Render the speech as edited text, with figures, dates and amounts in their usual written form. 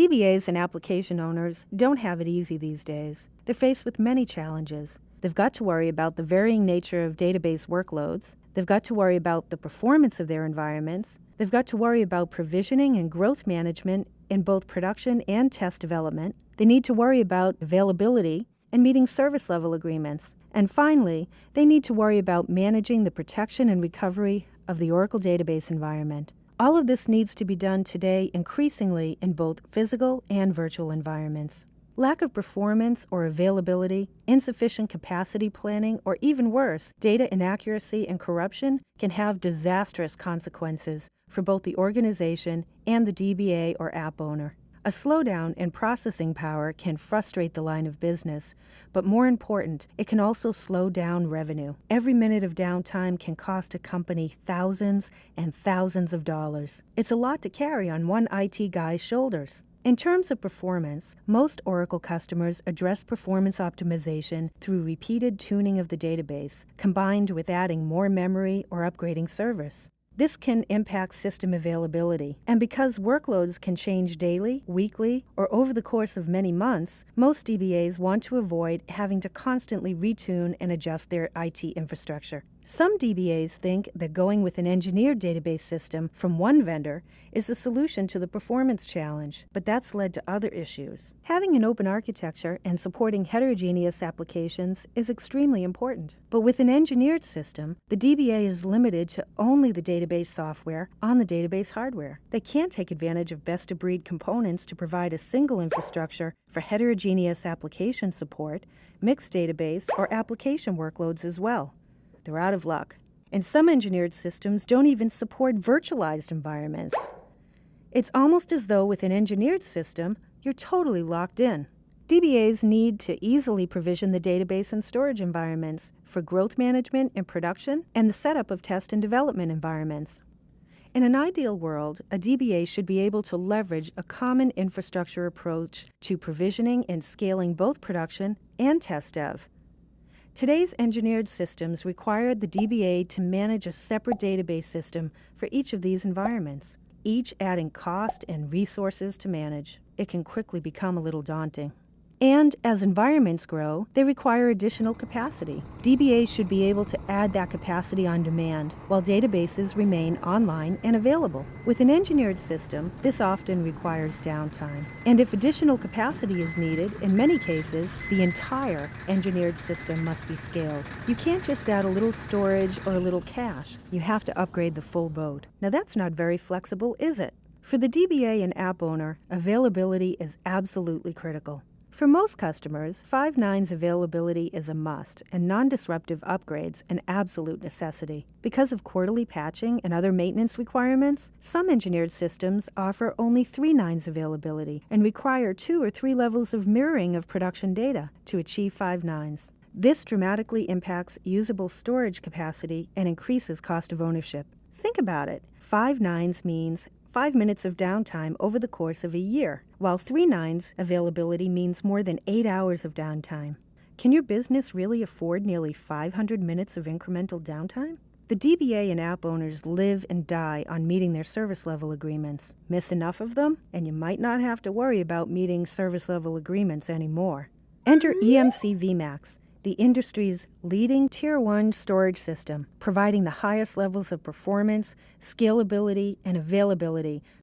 DBAs and application owners don't have it easy these days. They're faced with many challenges. They've got to worry about the varying nature of database workloads. They've got to worry about the performance of their environments. They've got to worry about provisioning and growth management in both production and test development. They need to worry about availability and meeting service level agreements. And finally, they need to worry about managing the protection and recovery of the Oracle database environment. All of this needs to be done today increasingly in both physical and virtual environments. Lack of performance or availability, insufficient capacity planning, or even worse, data inaccuracy and corruption can have disastrous consequences for both the organization and the DBA or app owner. A slowdown in processing power can frustrate the line of business, but more important, it can also slow down revenue. Every minute of downtime can cost a company thousands and thousands of dollars. It's a lot to carry on one IT guy's shoulders. In terms of performance, most Oracle customers address performance optimization through repeated tuning of the database, combined with adding more memory or upgrading servers. This can impact system availability, and because workloads can change daily, weekly, or over the course of many months, most DBAs want to avoid having to constantly retune and adjust their IT infrastructure. Some DBAs think that going with an engineered database system from one vendor is the solution to the performance challenge, but that's led to other issues. Having an open architecture and supporting heterogeneous applications is extremely important. But with an engineered system, the DBA is limited to only the database software on the database hardware. They can't take advantage of best-of-breed components to provide a single infrastructure for heterogeneous application support, mixed database, or application workloads as well. They're out of luck. And some engineered systems don't even support virtualized environments. It's almost as though with an engineered system, you're totally locked in. DBAs need to easily provision the database and storage environments for growth management and production and the setup of test and development environments. In an ideal world, a DBA should be able to leverage a common infrastructure approach to provisioning and scaling both production and test dev. Today's engineered systems require the DBA to manage a separate database system for each of these environments, each adding cost and resources to manage. It can quickly become a little daunting. And as environments grow, they require additional capacity. DBAs should be able to add that capacity on demand, while databases remain online and available. With an engineered system, this often requires downtime. And if additional capacity is needed, in many cases, the entire engineered system must be scaled. You can't just add a little storage or a little cache. You have to upgrade the full boat. Now that's not very flexible, is it? For the DBA and app owner, availability is absolutely critical. For most customers, 5 nines availability is a must, and non-disruptive upgrades an absolute necessity. Because of quarterly patching and other maintenance requirements, some engineered systems offer only 3 nines availability and require 2 or 3 levels of mirroring of production data to achieve 5 nines. This dramatically impacts usable storage capacity and increases cost of ownership. Think about it. 5 nines means 5 minutes of downtime over the course of a year, while 3 nines availability means more than 8 hours of downtime. Can your business really afford nearly 500 minutes of incremental downtime? The DBA and app owners live and die on meeting their service level agreements. Miss enough of them, and you might not have to worry about meeting service level agreements anymore. Enter EMC VMAX, the industry's leading Tier 1 storage system, providing the highest levels of performance, scalability, and availability